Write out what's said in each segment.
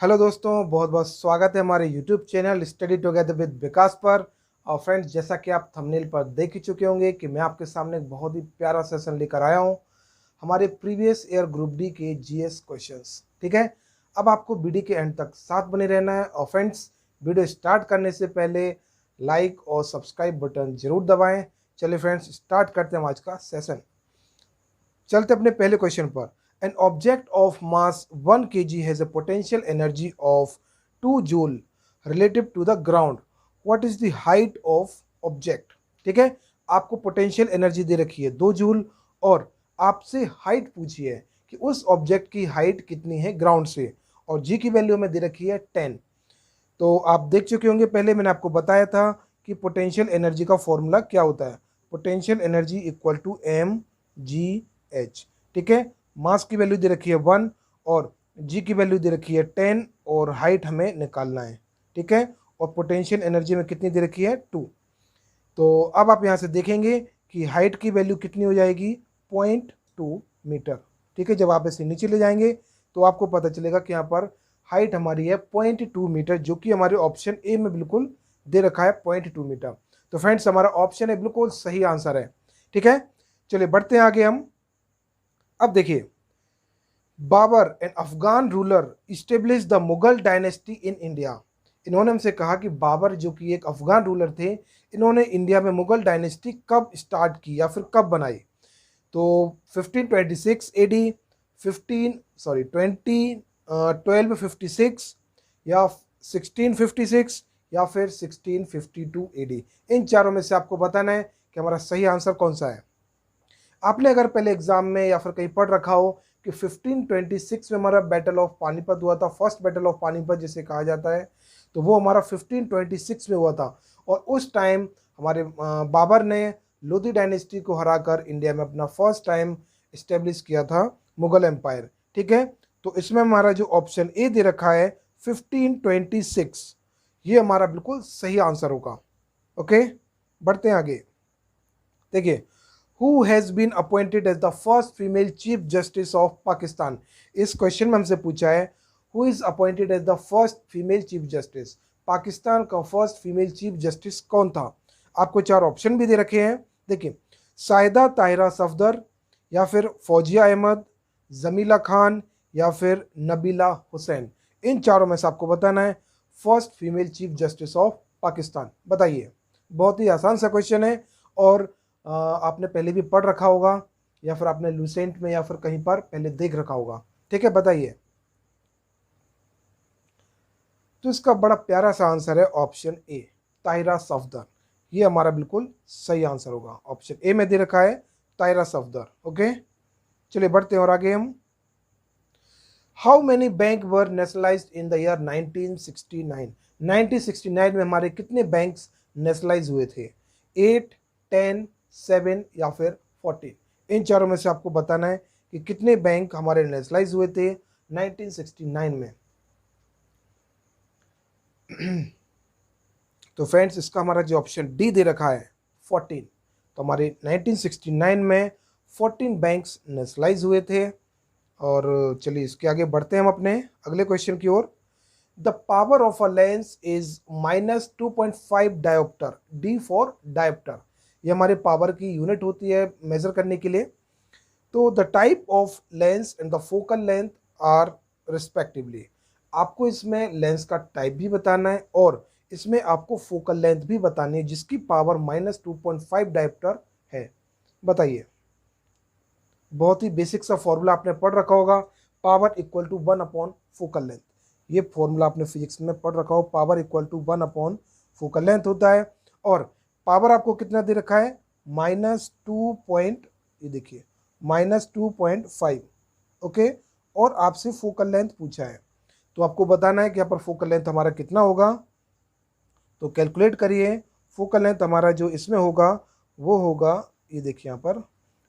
Hello दोस्तों, बहुत बहुत स्वागत है हमारे YouTube channel study together with Vikas पर। और फ्रेंड्स, जैसा कि आप थंबनेल पर देख ही चुके होंगे कि मैं आपके सामने एक बहुत ही प्यारा सेशन लेकर आया हूं हमारे प्रीवियस ईयर ग्रुप डी के जीएस क्वेश्चंस। ठीक है, अब आपको वीडियो के एंड तक साथ बने रहना है। और फ्रेंड्स, वीडियो स्टार्ट करने से पहले लाइक और सब्सक्राइब बटन जरूर दबाएं। चलिए फ्रेंड्स, स्टार्ट करते हैं आज का सेशन। चलते अपने पहले क्वेश्चन पर। An object of mass 1 kg has a potential energy of 2 joule relative to the ground. What is the height of object. ठीक है, आपको पोटेंशियल एनर्जी दे रखी है 2 जूल और आपसे हाइट पूछी है कि उस ऑब्जेक्ट की हाइट कितनी है ग्राउंड से, और जी की वैल्यू में दे रखी है 10। तो आप देख चुके होंगे, पहले मैंने आपको बताया था कि पोटेंशियल एनर्जी का फॉर्मूला क्या होता है। Potential energy equal to M G H. ठीक है, मास की वैल्यू दे रखी है 1 और जी की वैल्यू दे रखी है 10 और हाइट हमें निकालना है। ठीक है, और पोटेंशियल एनर्जी में कितनी दे रखी है 2। तो अब आप यहाँ से देखेंगे कि हाइट की वैल्यू कितनी हो जाएगी 0.2 मीटर। ठीक है, जब आप इसे नीचे ले जाएंगे तो आपको पता चलेगा कि यहाँ पर हाइट हमारी है 0.2 मीटर, जो कि हमारे ऑप्शन ए में बिल्कुल दे रखा है 0.2 मीटर। तो फ्रेंड्स, हमारा ऑप्शन है बिल्कुल सही आंसर है। ठीक है, चलिए बढ़ते हैं आगे हम। अब देखिए, Babur an Afghan ruler establish the Mughal dynasty in India. इन्होंने हमसे कहा कि बाबर जो कि एक अफगान रूलर थे, इन्होंने इंडिया में मुगल डायनेस्टी कब स्टार्ट की या फिर कब बनाई। तो 1526 एडी, 1256 या 1656 या फिर 1652 एडी। इन चारों में से आपको बताना है कि हमारा सही आंसर कौन सा है। आपने अगर पहले एग्जाम में या फिर कहीं पढ़ रखा हो कि 1526 में हमारा बैटल ऑफ पानीपत हुआ था, फर्स्ट बैटल ऑफ पानीपत जिसे कहा जाता है, तो वो हमारा 1526 में हुआ था। और उस टाइम हमारे बाबर ने लोधी डायनेस्टी को हराकर इंडिया में अपना फर्स्ट टाइम इस्टेब्लिश किया था मुगल एम्पायर। ठीक है, तो इसमें हमारा जो ऑप्शन ए दे रखा है 1526, ये हमारा बिल्कुल सही आंसर होगा। ओके, बढ़ते हैं आगे। देखिए, who has been appointed as the first female chief justice of Pakistan. इस क्वेश्चन में हमसे पूछा है who is appointed as the first female chief justice. Pakistan का फर्स्ट फीमेल चीफ जस्टिस कौन था। आपको चार ऑप्शन भी दे रखे हैं। देखिए, साहिदा ताहिरा सफदर, या फिर फौजिया अहमद, जमीला खान, या फिर नबीला हुसैन। इन चारों में से आपको बताना है first female chief justice of Pakistan. बताइए, बहुत ही आसान सा क्वेश्चन है और आपने पहले भी पढ़ रखा होगा या फिर आपने लूसेंट में या फिर कहीं पर पहले देख रखा होगा। ठीक है, बताइए। तो इसका बड़ा प्यारा सा आंसर है ऑप्शन ए, ताहिरा सफदर। ये हमारा बिल्कुल सही आंसर होगा। ऑप्शन ए में दे रखा है ताहिरा सफदर। ओके, चलिए बढ़ते हैं और आगे हम। How many bank were nationalised in the year 1969। 1969 में हमारे कितने बैंक्स नेशनलाइज हुए थे। 8, 10, 7 या फिर 14। इन चारों में से आपको बताना है कि कितने बैंक हमारे नेशनलाइज हुए थे 1969 में। तो फ्रेंड्स, इसका हमारा जो ऑप्शन डी दे रखा है 14। तो हमारे 1969 में 14 बैंक्स नेशनलाइज हुए थे। और चलिए इसके आगे बढ़ते हैं हम अपने अगले क्वेश्चन की ओर। The power of a lens is -2.5 dioptre. D for dioptre, ये हमारे पावर की यूनिट होती है मेजर करने के लिए। तो the type of lens and the focal length are respectively. आपको इसमें लेंस का टाइप भी बताना है और इसमें आपको फोकल लेंथ भी बतानी है जिसकी पावर -2.5 डायोप्टर है। बताइए, बहुत ही बेसिक सा फॉर्मूला आपने पढ़ रखा होगा, power equal to 1 upon focal length. ये फॉर्मूला आपने फिजिक्स में पढ़ रखा हो, power equal to 1 upon focal length होता है। और पावर आपको कितना दे रखा है -2 पॉइंट, ये देखिए -2.5। ओके, और आपसे फोकल लेंथ पूछा है तो आपको बताना है कि यहाँ पर फोकल लेंथ हमारा कितना होगा। तो कैलकुलेट करिए, फोकल लेंथ हमारा जो इसमें होगा वो होगा, ये देखिए यहाँ पर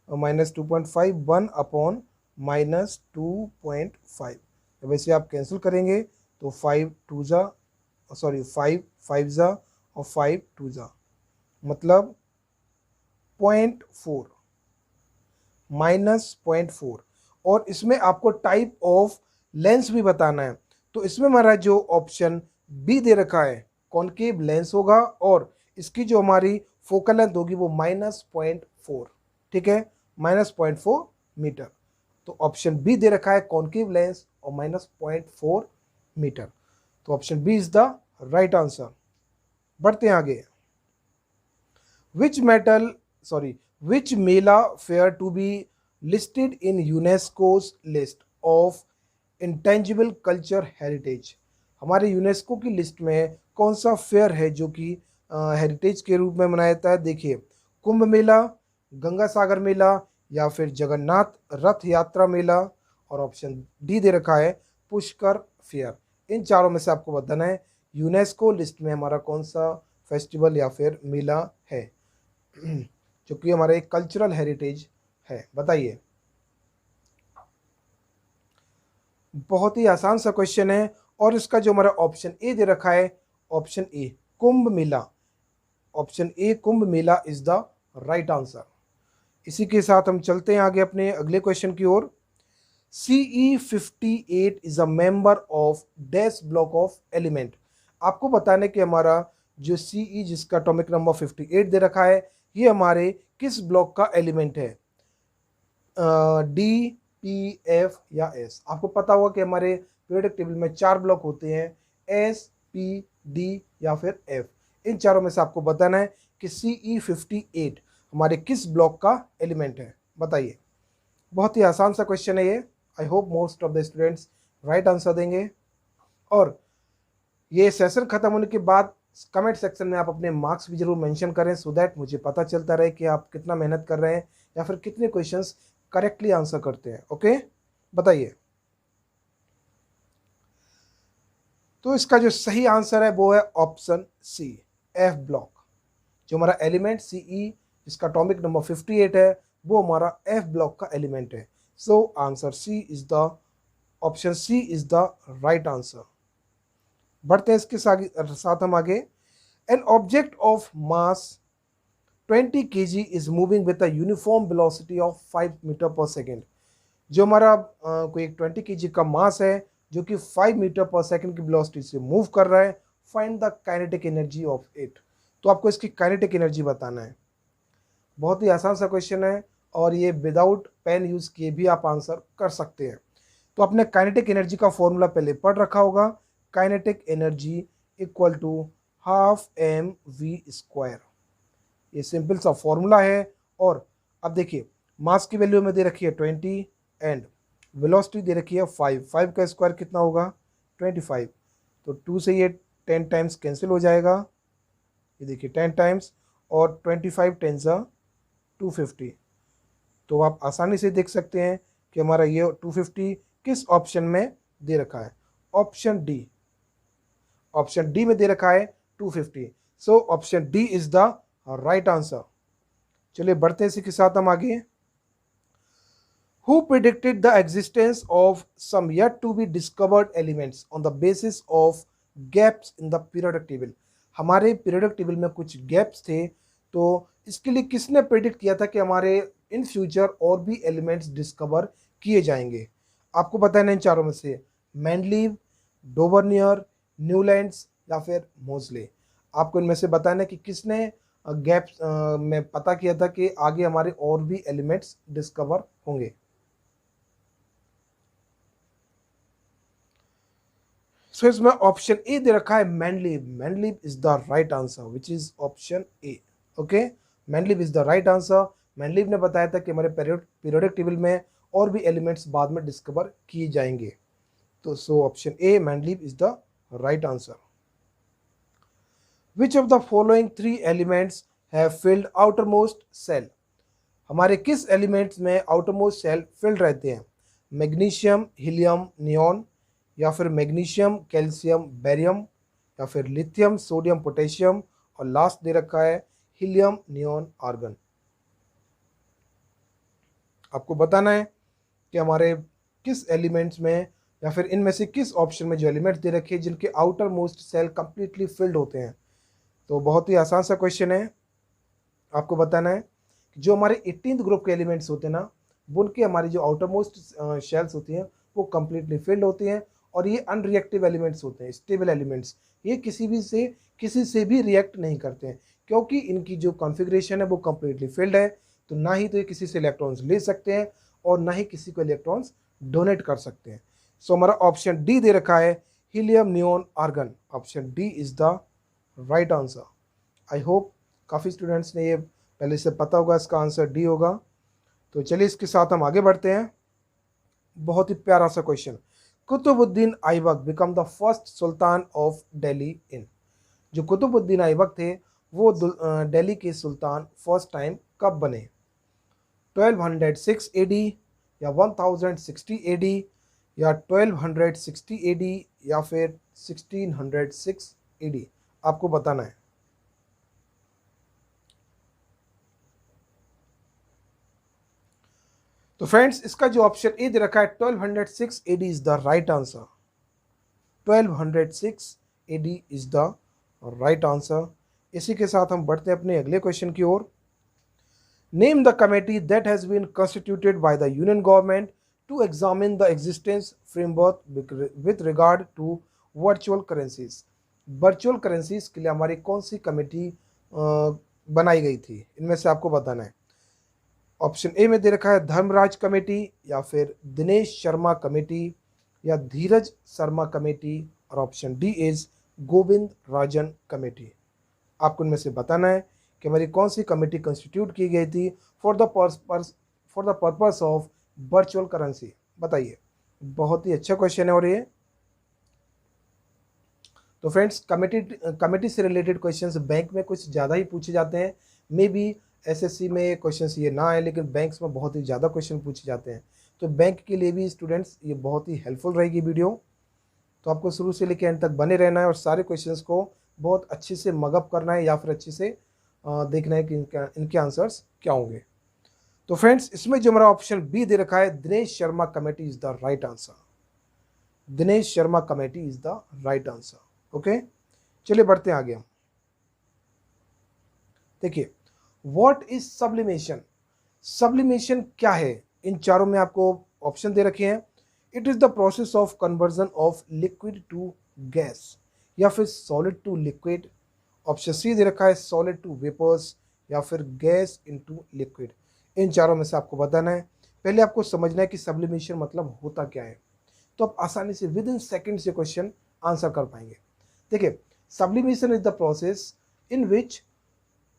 -2.5 1 अपॉन -2.5। वैसे आप कैंसिल करेंगे तो 5 2 जा, सॉरी 5 5 जा और 5 2 जा, मतलब 0.4 -0.4। और इसमें आपको टाइप ऑफ लेंस भी बताना है। तो इसमें हमारा जो ऑप्शन बी दे रखा है कॉनकेव लेंस होगा और इसकी जो हमारी फोकल लेंथ होगी वो -0.4, ठीक है, -0.4 मीटर। तो ऑप्शन बी दे रखा है कॉनकेव लेंस और -0.4 मीटर। तो option B is the right answer. बढ़ते हैं आगे। Which metal sorry which mela fair to be listed in UNESCO's list of intangible culture heritage. हमारे यूनेस्को की लिस्ट में कौन सा फेयर है जो कि हेरिटेज के रूप में मनाया जाता है? देखिए, कुंभ मेला, गंगा सागर मेला या फिर जगन्नाथ रथ यात्रा मेला, और ऑप्शन डी दे रखा है पुष्कर फेयर। इन चारों में से आपको बताना है यूनेस्को लिस्ट में हमारा कौन सा फेस्टिवल या फिर मेला है जो कि हमारा एक कल्चरल हेरिटेज है। बताइए। बहुत ही आसान सा क्वेश्चन है और इसका जो हमारा ऑप्शन ए दे रखा है, option A Kumbh Mela, option A Kumbh Mela is the right answer. इसी के साथ हम चलते हैं आगे अपने अगले क्वेश्चन की ओर। CE58 is a member of dash block of element. आपको बताने कि हमारा जो CE जिसका एटॉमिक नंबर 58 दे रखा है ये हमारे किस ब्लॉक का एलिमेंट है? डी, पी, एफ या एस। आपको पता होगा कि हमारे पीरियोडिक टेबल में 4 ब्लॉक होते हैं, एस, पी, डी या फिर एफ। इन चारों में से आपको बताना है कि CE58 हमारे किस ब्लॉक का एलिमेंट है। बताइए। बहुत ही आसान सा क्वेश्चन है ये। I hope most of the students right answer देंगे। और ये सेशन खत्म होने के बाद कमेंट सेक्शन में आप अपने मार्क्स भी जरूर मेंशन करें सो दैट मुझे पता चलता रहे कि आप कितना मेहनत कर रहे हैं या फिर कितने क्वेश्चंस करेक्टली आंसर करते हैं। ओके, बताइए। तो इसका जो सही आंसर है वो है ऑप्शन सी, एफ ब्लॉक। जो हमारा एलिमेंट CE जिसका एटॉमिक नंबर 58 है वो हमारा एफ ब्लॉक का एलिमेंट है। So answer C is the option C is the right answer. बढ़ते हैं इसके साथ हम आगे। An object of mass 20 kg is moving with a uniform velocity of 5 meter per second. जो हमारा कोई एक 20 kg का मास है जो कि 5 मीटर पर सेकेंड की वेलोसिटी से मूव कर रहा है, find the kinetic energy of it. तो आपको इसकी काइनेटिक एनर्जी बताना है। बहुत ही आसान सा क्वेश्चन है और ये विदाउट पेन यूज किए भी आप आंसर कर सकते हैं। तो आपने काइनेटिक एनर्जी का फॉर्मूला पहले पढ़ रखा होगा, kinetic energy equal to ½ mv²। ये सिंपल सा फॉर्मूला है। और अब देखिए, मास की वैल्यू में दे रखी है 20 एंड वेलोसिटी दे रखी है 5। 5 का स्क्वायर कितना होगा? 25। तो 2 से ये 10 टाइम्स कैंसिल हो जाएगा। ये देखिए 10 टाइम्स और 25 10 250। तो आप आसानी से देख सकते हैं कि हमारा ये 250 किस ऑप्शन में दे रखा है? Option D. ऑप्शन डी में दे रखा है 250। So option D is the right answer. चलिए बढ़ते हैं इसी के साथ हम आगे। Who predicted the existence of some yet to be discovered elements on the basis of gaps in the periodic table? हमारे पीरियोडिक टेबल में कुछ गैप्स थे, तो इसके लिए किसने प्रेडिक्ट किया था कि हमारे इन फ्यूचर और भी एलिमेंट्स डिस्कवर किए जाएंगे? आपको बताना इन चारों में से मैंडलीव, डोवर्नियर, न्यूलैंड्स या फिर मोजले। आपको इनमें से बताना है कि किसने गैप्स में पता किया था कि आगे हमारे और भी एलिमेंट्स डिस्कवर होंगे। सो इसमें ऑप्शन ए दे रखा है Mendeleev. Mendeleev is the right answer which is option A. Okay, Mendeleev is the right answer. Mendeleev ने बताया था कि हमारे पीरियोडिक टेबल में और भी एलिमेंट्स बाद में डिस्कवर किए जाएंगे। तो so option A Mendeleev is the right answer. Which of the following 3 elements have filled outermost shell? हमारे किस एलिमेंट्स में आउटरमोस्ट सेल फिल्ड रहते हैं? मैग्नीशियम, हीलियम, नियॉन या फिर मैग्नीशियम, कैल्शियम, बेरियम या फिर लिथियम, सोडियम, पोटेशियम और लास्ट दे रखा है हीलियम, नियॉन, आर्गन। आपको बताना है कि हमारे किस एलिमेंट्स में या फिर इनमें से किस ऑप्शन में जो एलिमेंट्स दे रखे हैं जिनके outermost shell completely filled होते हैं। तो बहुत ही आसान सा क्वेश्चन है। आपको बताना है कि जो हमारे 18th ग्रुप के एलिमेंट्स होते हैं ना, उनके हमारी जो आउटर मोस्ट शेल्स होती हैं वो कंप्लीटली फिल्ड होती हैं और ये अनरिएक्टिव एलिमेंट्स होते हैं, स्टेबल एलिमेंट्स। ये किसी से भी रिएक्ट नहीं करते हैं, क्योंकि इनकी जो कॉन्फ़िगरेशन है वो कम्प्लीटली फिल्ड है। तो ना ही तो ये किसी से इलेक्ट्रॉन्स ले सकते हैं और ना ही किसी को इलेक्ट्रॉन्स डोनेट कर सकते हैं। सो हमारा ऑप्शन डी दे रखा है, helium neon argon. Option D is the right answer. I hope काफ़ी स्टूडेंट्स ने ये पहले से पता होगा, इसका आंसर डी होगा। तो चलिए इसके साथ हम आगे बढ़ते हैं। बहुत ही प्यारा सा question, Qutbuddin Aibak become the first sultan of Delhi in. जो कुतुबुद्दीन ऐबक थे वो दिल्ली के सुल्तान फर्स्ट टाइम कब बने? 1206 एडी या 1060 एडी या 1260 एडी या फिर 1606 एडी, आपको बताना है। तो फ्रेंड्स इसका जो ऑप्शन ए दे रखा है 1206 AD is the right answer. 1206 AD is the right answer. इसी के साथ हम बढ़ते हैं अपने अगले क्वेश्चन की ओर। Name the committee that has been constituted by the union government to examine the existence framework with regard to virtual currencies. Virtual currencies के लिए हमारी कौन सी कमेटी बनाई गई थी? इनमें से आपको बताना है। ऑप्शन ए में दे रखा है धर्मराज कमेटी या फिर दिनेश शर्मा कमेटी या धीरज शर्मा कमेटी, और option D is Govind Rajan committee. आपको इनमें से बताना है कि हमारी कौन सी कमेटी कंस्टिट्यूट की गई थी for the purpose of virtual currency. बताइए, बहुत ही अच्छा क्वेश्चन है। और ये तो फ्रेंड्स कमेटी से रिलेटेड क्वेश्चंस बैंक में कुछ ज़्यादा ही पूछे जाते हैं। मे बी एसएससी में क्वेश्चंस ये ना आए, लेकिन बैंक्स में बहुत ही ज़्यादा क्वेश्चन पूछे जाते हैं। तो बैंक के लिए भी स्टूडेंट्स ये बहुत ही हेल्पफुल रहेगी वीडियो। तो आपको शुरू से लेकर एंड तक बने रहना है और सारे क्वेश्चंस को बहुत अच्छे से मगअप करना है या फिर अच्छे से देखना है कि इनके आंसर्स क्या होंगे। तो फ्रेंड्स इसमें जो हमारा ऑप्शन बी दे रखा है Dinesh Sharma committee is the right answer. Dinesh Sharma committee is the right answer. Okay, चलिए बढ़ते हैं आगे हम। देखिए, व्हाट इज सब्लिमेशन? सब्लिमेशन क्या है? इन चारों में आपको ऑप्शन दे रखे हैं। It is the process of conversion of liquid to gas या फिर solid to liquid. Option C दे रखा है सॉलिड टू वेपर्स या फिर गैस इनटू लिक्विड। इन चारों में से आपको बताना है। पहले आपको समझना है कि सब्लिमेशन मतलब होता क्या है, तो आप आसानी से विद इन सेकेंड से क्वेश्चन आंसर कर पाएंगे। देखिए, sublimation is the process in which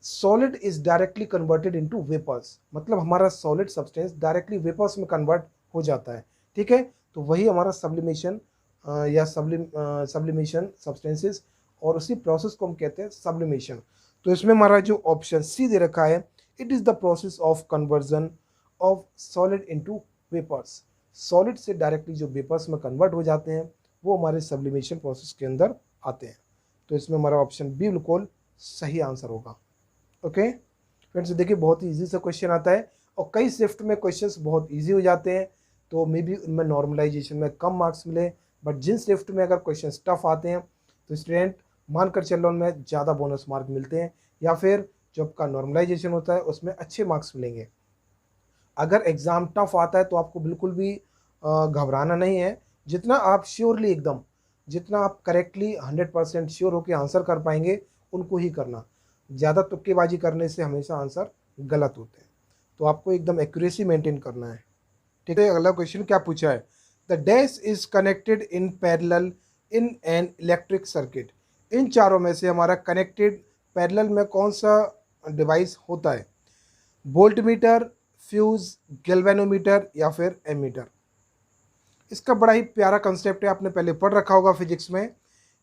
solid is directly converted into vapours. मतलब हमारा सॉलिड सब्सटेंस डायरेक्टली वेपर्स में कन्वर्ट हो जाता है। ठीक है, तो वही हमारा सब्लिमेशन या सब्लिमेशन सब्सटेंसेस, और उसी प्रोसेस को हम कहते हैं सब्लिमेशन। तो इसमें हमारा जो ऑप्शन सी दे रखा है, it is the process of conversion of solid into vapours. Solid से डायरेक्टली जो वेपर्स में कन्वर्ट हो जाते हैं वो हमारे सब्लिमेशन प्रोसेस के अंदर आते हैं। तो इसमें हमारा ऑप्शन बी बिल्कुल सही आंसर होगा। ओके फ्रेंड्स, देखिए बहुत ही ईजी सा क्वेश्चन आता है और कई शिफ्ट में क्वेश्चंस बहुत इजी हो जाते हैं, तो मे बी उनमें नॉर्मलाइजेशन में कम मार्क्स मिले, बट जिन शिफ्ट में अगर क्वेश्चन टफ आते हैं तो स्टूडेंट मानकर चल लो उनमें ज़्यादा बोनस मार्क मिलते हैं, या फिर जो आपका नॉर्मलाइजेशन होता है उसमें अच्छे मार्क्स मिलेंगे। अगर एग्ज़ाम टफ आता है तो आपको बिल्कुल भी घबराना नहीं है। जितना आप श्योरली एकदम, जितना आप करेक्टली 100% श्योर होकर आंसर कर पाएंगे उनको ही करना। ज़्यादा तुक्केबाजी करने से हमेशा आंसर गलत होते हैं, तो आपको एकदम एक्यूरेसी मेंटेन करना है। ठीक है, अगला क्वेश्चन क्या पूछा है? The dash is connected in parallel in an electric circuit. इन चारों में से हमारा कनेक्टेड पैरेलल में कौन सा डिवाइस होता है? वोल्टमीटर, फ्यूज, गैल्वेनोमीटर या फिर एमीटर। इसका बड़ा ही प्यारा कंसेप्ट है, आपने पहले पढ़ रखा होगा फिजिक्स में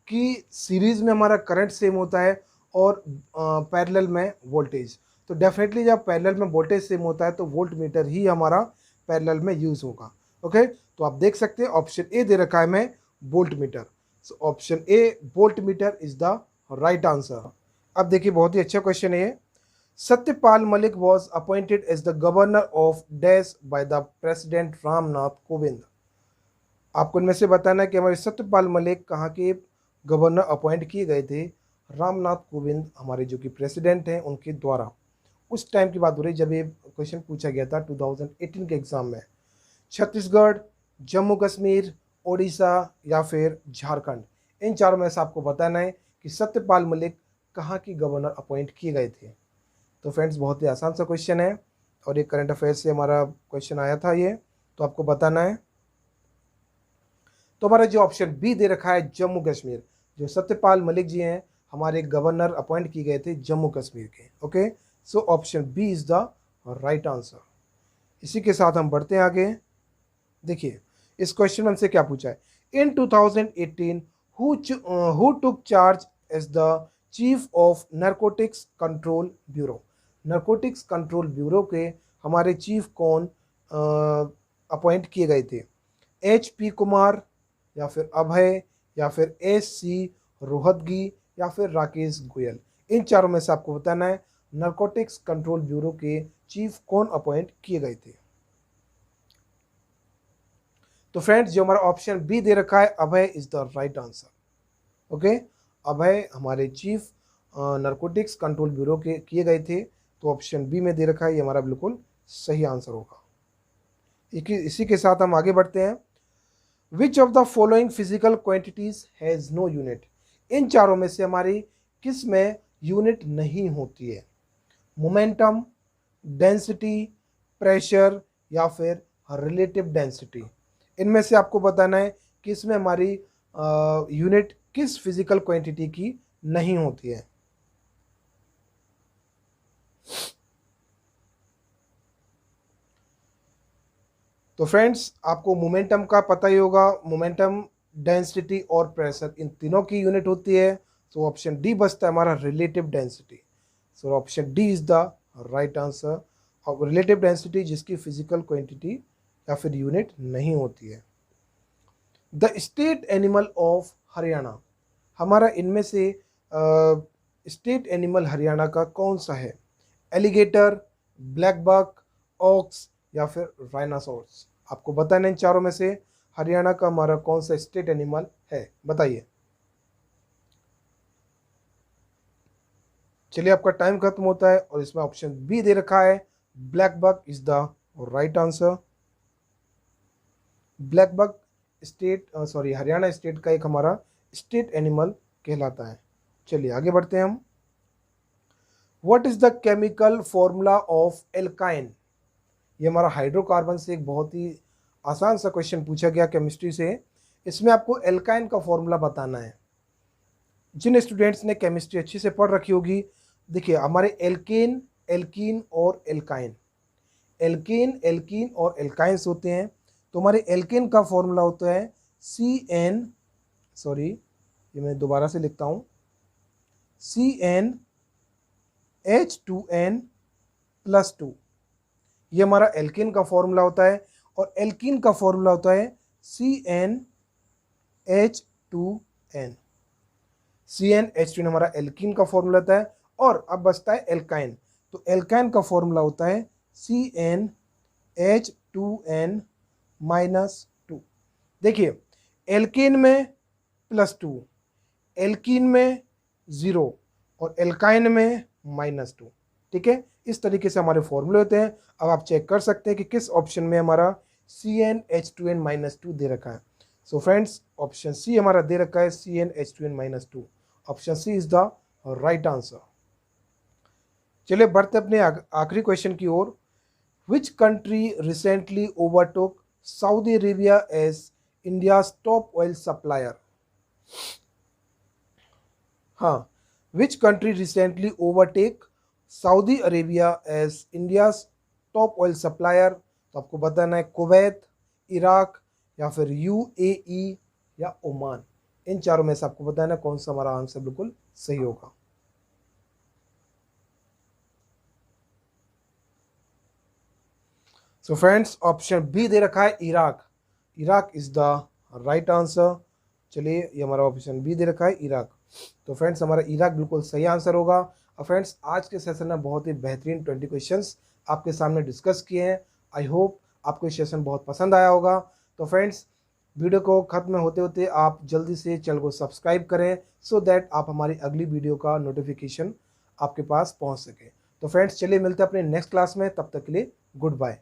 कि सीरीज में हमारा करंट सेम होता है और पैरेलल में वोल्टेज। तो डेफिनेटली जब पैरेलल में वोल्टेज सेम होता है तो वोल्ट मीटर ही हमारा पैरेलल में यूज़ होगा। ओके, तो आप देख सकते हैं ऑप्शन ए दे रखा है मैं voltmeter. So option A voltmeter is the right answer. अब देखिए बहुत ही अच्छा क्वेश्चन है ये। Satyapal Malik was appointed as the governor of dash by the president Ramnath Kovind. आपको इनमें से बताना है कि हमारे सत्यपाल मलिक कहाँ के गवर्नर अपॉइंट किए गए थे? रामनाथ कोविंद हमारे जो कि प्रेसिडेंट हैं उनके द्वारा। उस टाइम की बात हो रही जब ये क्वेश्चन पूछा गया था 2018 के एग्ज़ाम में। छत्तीसगढ़, जम्मू कश्मीर, ओडिशा या फिर झारखंड। इन चारों में से आपको बताना है कि सत्यपाल मलिक कहाँ की गवर्नर अपॉइंट किए गए थे। तो फ्रेंड्स बहुत ही आसान सा क्वेश्चन है और ये करंट अफेयर से हमारा क्वेश्चन आया था ये, तो आपको बताना है। तो हमारा जो ऑप्शन बी दे रखा है जम्मू कश्मीर, जो सत्यपाल मलिक जी हैं हमारे गवर्नर अपॉइंट किए गए थे जम्मू कश्मीर के। Okay, so option B is the right answer. इसी के साथ हम बढ़ते हैं आगे। देखिए इस क्वेश्चन में हमसे क्या पूछा है, in 2018 who took charge as the chief of narcotics control bureau. Narcotics control bureau के हमारे चीफ कौन अपॉइंट किए गए थे, HP कुमार या फिर अभय या फिर SC रोहतगी या फिर राकेश गोयल। इन चारों में से आपको बताना है नारकोटिक्स कंट्रोल ब्यूरो के चीफ कौन अपॉइंट किए गए थे। तो फ्रेंड्स जो हमारा ऑप्शन बी दे रखा है Abhay is the right answer. Okay, Abhay हमारे चीफ नारकोटिक्स कंट्रोल ब्यूरो के किए गए थे, तो ऑप्शन बी में दे रखा है, ये हमारा बिल्कुल सही आंसर होगा। इसी के साथ हम आगे बढ़ते हैं। Which of the following physical quantities has no unit. इन चारों में से हमारी किस में यूनिट नहीं होती है, मोमेंटम, डेंसिटी, प्रेशर या फिर रिलेटिव डेंसिटी। इनमें से आपको बताना है कि इसमें हमारी यूनिट किस फिजिकल क्वांटिटी की नहीं होती है। तो फ्रेंड्स आपको मोमेंटम का पता ही होगा, मोमेंटम, डेंसिटी और प्रेशर इन तीनों की यूनिट होती है। तो ऑप्शन डी बचता है हमारा relative density. So option D is the right answer. और रिलेटिव डेंसिटी जिसकी फिजिकल क्वांटिटी या फिर यूनिट नहीं होती है। The state animal of Haryana, हमारा इनमें से स्टेट एनिमल हरियाणा का कौन सा है, एलिगेटर, ब्लैक बक, ऑक्स या फिर राइनासोरस। आपको बताना इन चारों में से हरियाणा का हमारा कौन सा स्टेट एनिमल है, बताइए। चलिए आपका टाइम खत्म होता है और इसमें ऑप्शन बी दे रखा है blackbuck is the right answer. Blackbuck Haryana state का एक हमारा स्टेट एनिमल कहलाता है। चलिए आगे बढ़ते हैं हम। What is the chemical formula of alkyne. ये हमारा हाइड्रोकार्बन से एक बहुत ही आसान सा क्वेश्चन पूछा गया केमिस्ट्री से। इसमें आपको एल्काइन का फॉर्मूला बताना है। जिन स्टूडेंट्स ने केमिस्ट्री अच्छी से पढ़ रखी होगी, देखिए हमारे एल्केन, एल्कीन और एल्काइन, एल्केन, एल्कीन और एल्काइंस होते हैं। तो हमारे एल्केन का फॉर्मूला होता है ये मैं दोबारा से लिखता हूँ, CnH2n+2। ये हमारा एल्केन का फॉर्मूला होता है और एल्कीन का फॉर्मूला होता है CnH2n। CnH2n हमारा एल्कीन का फॉर्मूला होता है। और अब बचता है एल्काइन, तो एल्काइन का फॉर्मूला होता है CnH2n-2। देखिए एल्केन में +2, एल्कीन में 0 और एल्काइन में -2। ठीक है, इस तरीके से हमारे फॉर्मूले होते हैं। अब आप चेक कर सकते हैं कि किस ऑप्शन में हमारा CnH2n-2 दे रखा है। सो फ्रेंड्स ऑप्शन सी हमारा दे रखा है CnH2n-2। Option C is the right answer. चलिए बढ़ते अपने आखिरी क्वेश्चन की ओर। Which country recently overtook Saudi Arabia as India top oil supplier. हाँ, which country recently overtake Saudi Arabia as India top oil supplier. तो आपको बताना है कुवैत, इराक या फिर UAE या ओमान। इन चारों में से आपको बताना है कौन सा हमारा आंसर बिल्कुल सही होगा। सो फ्रेंड्स ऑप्शन बी दे रखा है Iraq. Iraq is the right answer. चलिए ये हमारा ऑप्शन बी दे रखा है इराक। तो फ्रेंड्स हमारा इराक बिल्कुल सही आंसर होगा। और फ्रेंड्स आज के सेशन में बहुत ही बेहतरीन 20 क्वेश्चंस आपके सामने डिस्कस किए हैं। आई होप आपको ये सेशन बहुत पसंद आया होगा। तो फ्रेंड्स वीडियो को खत्म होते होते आप जल्दी से चैनल को सब्सक्राइब करें सो दैट आप हमारी अगली वीडियो का नोटिफिकेशन आपके पास पहुंच सके। तो फ्रेंड्स चलिए मिलते हैं अपने नेक्स्ट क्लास में, तब तक के लिए गुड बाय।